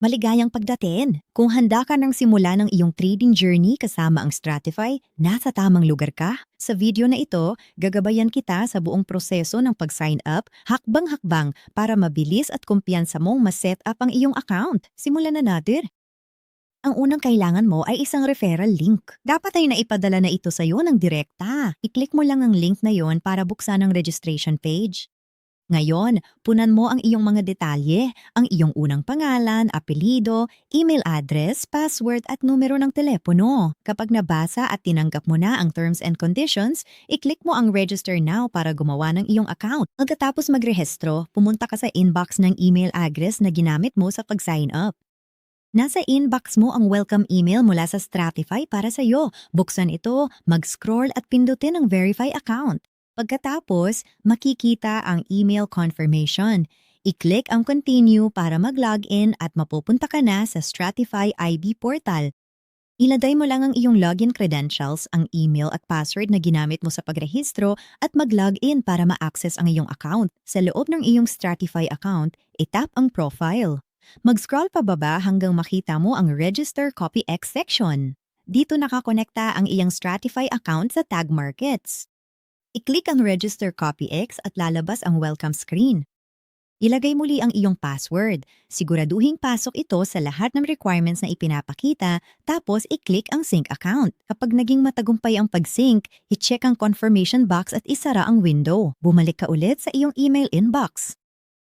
Maligayang pagdating! Kung handa ka ng simula ng iyong trading journey kasama ang Stratify, nasa tamang lugar ka. Sa video na ito, gagabayan kita sa buong proseso ng pag-sign up, hakbang-hakbang para mabilis at kumpiyansa mong ma-set up ang iyong account. Simulan na natin! Ang unang kailangan mo ay isang referral link. Dapat ay naipadala na ito sa iyo ng direkta. I-click mo lang ang link na yon para buksan ang registration page. Ngayon, punan mo ang iyong mga detalye, ang iyong unang pangalan, apelido, email address, password at numero ng telepono. Kapag nabasa at tinanggap mo na ang terms and conditions, i-click mo ang register now para gumawa ng iyong account. Pagkatapos magrehistro, pumunta ka sa inbox ng email address na ginamit mo sa pag-sign up. Nasa inbox mo ang welcome email mula sa Stratify para sa iyo. Buksan ito, mag-scroll at pindutin ang verify account. Pagkatapos, makikita ang email confirmation. I-click ang continue para mag-login at mapupunta ka na sa Stratify IB portal. Ilagay mo lang ang iyong login credentials, ang email at password na ginamit mo sa pagrehistro at mag-login para ma-access ang iyong account. Sa loob ng iyong Stratify account, itap ang profile. Mag-scroll pababa hanggang makita mo ang Register Copy X section. Dito nakakonekta ang iyong Stratify account sa Tag Markets. I-click ang Register Copy X at lalabas ang welcome screen. Ilagay muli ang iyong password. Siguraduhing pasok ito sa lahat ng requirements na ipinapakita, tapos i-click ang sync account. Kapag naging matagumpay ang pag-sync, i-check ang confirmation box at isara ang window. Bumalik ka ulit sa iyong email inbox.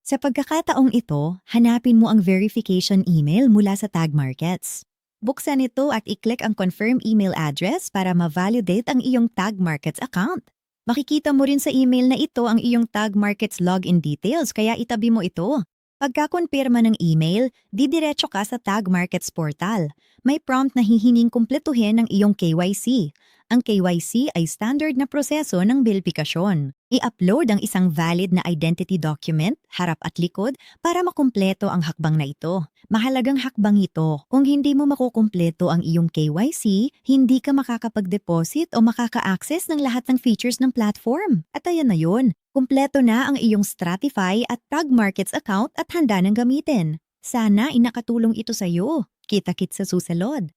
Sa pagkakataong ito, hanapin mo ang verification email mula sa Tag Markets. Buksan ito at i-click ang confirm email address para ma-validate ang iyong Tag Markets account. Makikita mo rin sa email na ito ang iyong Tag Markets login details kaya itabi mo ito. Pagkakonpirma ng email, didiretso ka sa Tag Markets portal. May prompt na hihining kumpletuhin ng iyong KYC. Ang KYC ay standard na proseso ng beripikasyon. I-upload ang isang valid na identity document, harap at likod, para makumpleto ang hakbang na ito. Mahalagang hakbang ito. Kung hindi mo makukumpleto ang iyong KYC, hindi ka makakapag-deposit o makaka-access ng lahat ng features ng platform. At ayan na yun. Kumpleto na ang iyong Stratify at Tag Markets account at handa nang gamitin. Sana inakatulong ito sa iyo. Kita-kits sa susunod.